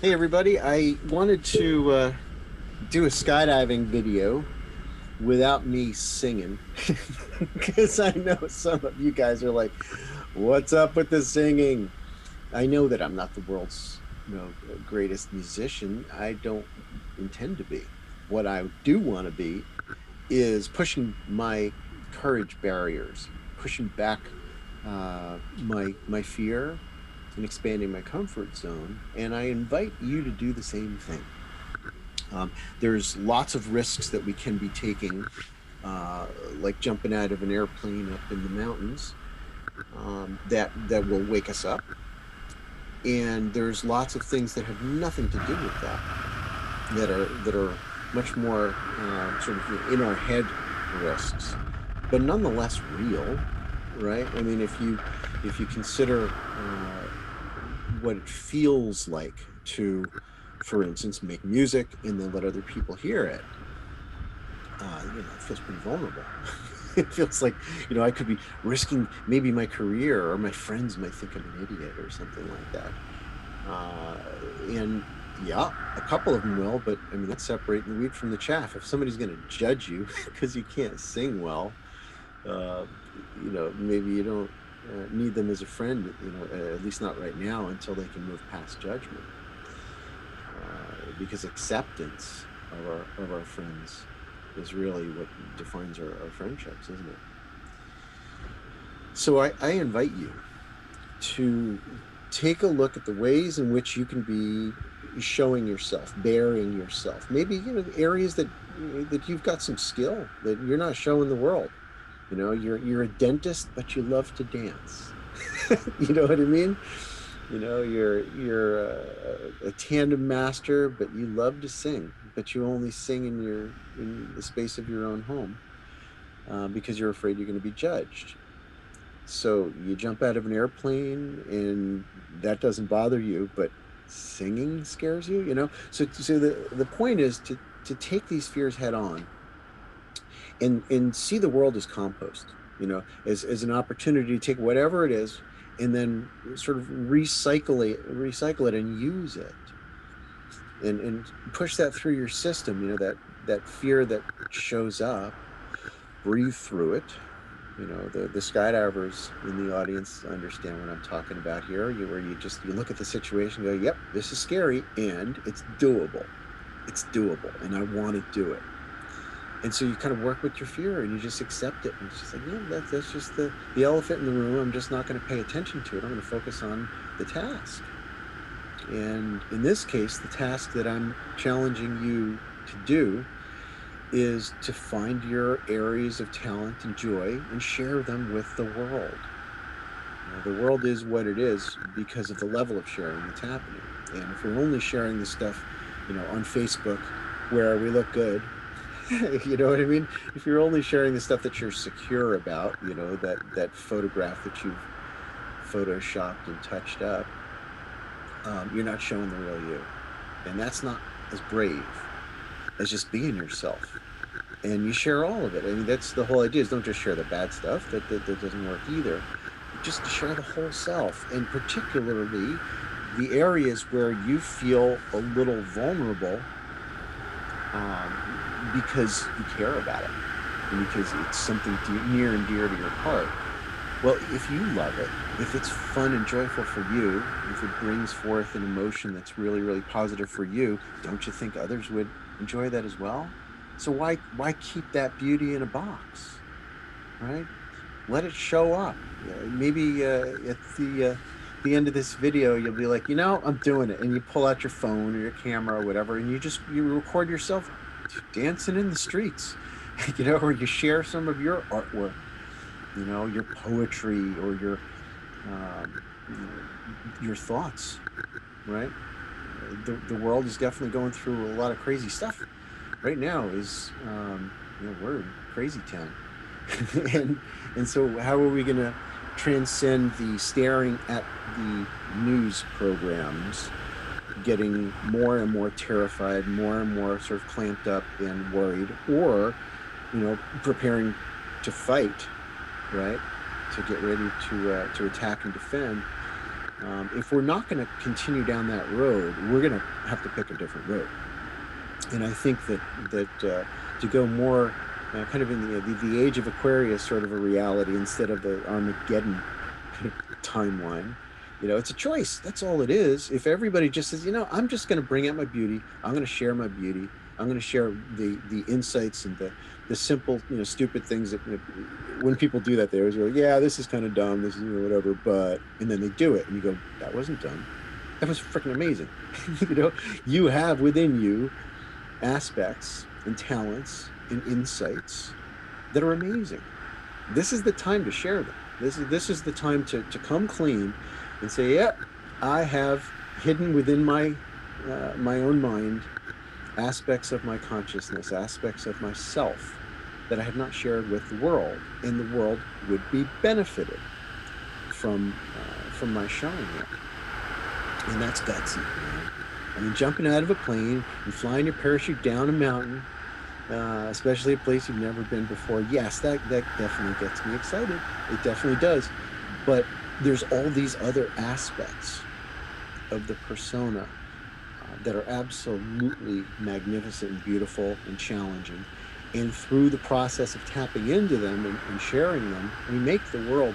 Hey everybody, I wanted to do a skydiving video without me singing because I know some of you guys are like, what's up with the singing? I know that I'm not the world's greatest musician. I don't intend to be. What I do want to be is pushing my courage barriers, pushing back my fear and expanding my comfort zone. And I invite you to do the same thing. Um, there's lots of risks that we can be taking, like jumping out of an airplane up in the mountains, that will wake us up. And there's lots of things that have nothing to do with that, that are much more sort of in our head risks, but nonetheless real, right? I mean, if you consider what it feels like to, for instance, make music and then let other people hear it, it feels pretty vulnerable. It feels like, I could be risking maybe my career, or my friends might think I'm an idiot or something like that. Uh, and yeah, a couple of them will, but I mean, that's separating the wheat from the chaff. If somebody's going to judge you because you can't sing well, uh, maybe you don't need them as a friend, at least not right now until they can move past judgment. Because acceptance of our friends is really what defines our friendships, isn't it? So I invite you to take a look at the ways in which you can be showing yourself, bearing yourself. Maybe areas that you've got some skill that you're not showing the world. You're a dentist, but you love to dance. You know what I mean? You're a tandem master, but you love to sing, but you only sing in the space of your own home, because you're afraid you're going to be judged. So you jump out of an airplane and that doesn't bother you, but singing scares you, So the point is to take these fears head on and see the world as compost, as an opportunity to take whatever it is and then sort of recycle it and use it, and push that through your system, that fear that shows up, breathe through it. The skydivers in the audience understand what I'm talking about here. Where you look at the situation and go, yep, this is scary and it's doable. It's doable and I want to do it. And so you kind of work with your fear and you just accept it. And it's just like, yeah, that's just the elephant in the room. I'm just not going to pay attention to it. I'm going to focus on the task. And in this case, the task that I'm challenging you to do is to find your areas of talent and joy and share them with the world. The world is what it is because of the level of sharing that's happening. And if we're only sharing this stuff, on Facebook where we look good, you know what I mean? If you're only sharing the stuff that you're secure about, that photograph that you've photoshopped and touched up, you're not showing the real you. And that's not as brave as just being yourself. And you share all of it. I mean, that's the whole idea, is don't just share the bad stuff. That doesn't work either. Just to share the whole self, and particularly the areas where you feel a little vulnerable, because you care about it and because it's something near and dear to your heart. Well, if you love it, if it's fun and joyful for you, if it brings forth an emotion that's really, really positive for you, don't you think others would enjoy that as well? So why keep that beauty in a box, right? Let it show up. Maybe at the end of this video, you'll be like, I'm doing it, and you pull out your phone or your camera or whatever, and you record yourself dancing in the streets, or you share some of your artwork, your poetry or um, your thoughts, right? The world is definitely going through a lot of crazy stuff right now. We're in crazy town. and and so how are we going to transcend the staring at the news programs, getting more and more terrified, more and more sort of clamped up and worried, or preparing to fight, right? To get ready to attack and defend. If we're not going to continue down that road, we're going to have to pick a different road. And I think that to go more kind of in the age of Aquarius sort of a reality instead of the Armageddon kind of timeline, it's a choice. That's all it is. If everybody just says, I'm just going to bring out my beauty, I'm going to share my beauty, I'm going to share the insights and the simple, stupid things that when people do that, they always go, yeah, this is kind of dumb, this is whatever, and then they do it, and you go, that wasn't dumb, that was freaking amazing. You have within you aspects and talents and insights that are amazing. This is the time to share them. This is the time to come clean and say, yep, I have hidden within my own mind aspects of my consciousness, aspects of myself that I have not shared with the world, and the world would be benefited from my showing it. And that's gutsy. I mean, jumping out of a plane and flying your parachute down a mountain, especially a place you've never been before, yes, that definitely gets me excited. It definitely does. But there's all these other aspects of the persona that are absolutely magnificent and beautiful and challenging. And through the process of tapping into them and sharing them, we make the world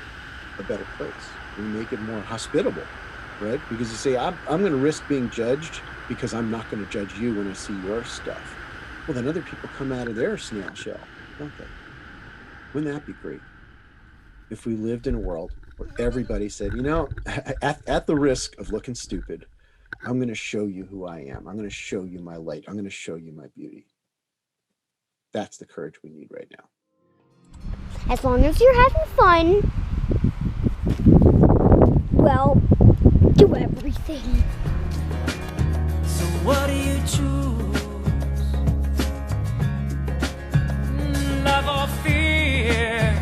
a better place. We make it more hospitable, right? Because you say, I'm going to risk being judged because I'm not going to judge you when I see your stuff. Well, then other people come out of their snail shell, don't they? Wouldn't that be great? If we lived in a world where everybody said, at the risk of looking stupid, I'm going to show you who I am. I'm going to show you my light. I'm going to show you my beauty. That's the courage we need right now. As long as you're having fun, well, do everything. So what do you choose? Love or fear?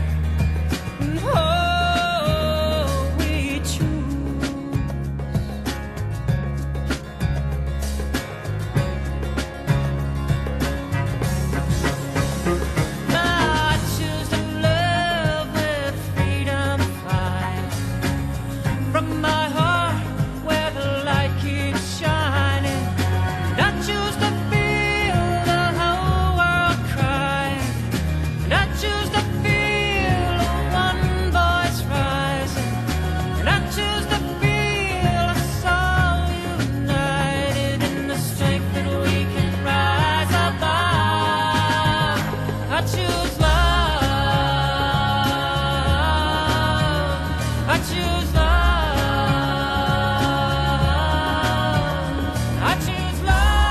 Oh, we choose. I choose to love with freedom fire from my heart where the light keeps shining. And I choose to feel the whole world crying. And I choose to feel one voice rising. And I choose to feel us all united in the strength that we can rise above. I choose love. I choose love. I choose love.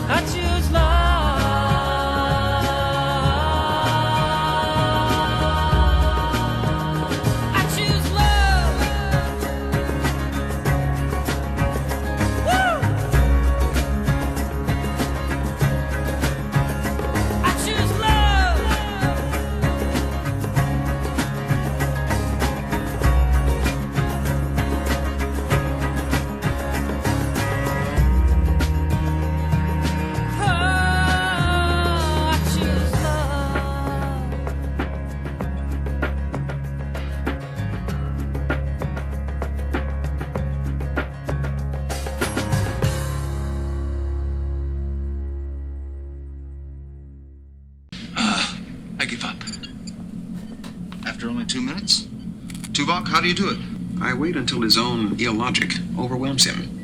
I choose love. I choose love. Woo! I choose love. Oh, I choose love. I give up. After only 2 minutes? Tuvok, how do you do it? I wait until his own illogic overwhelms him.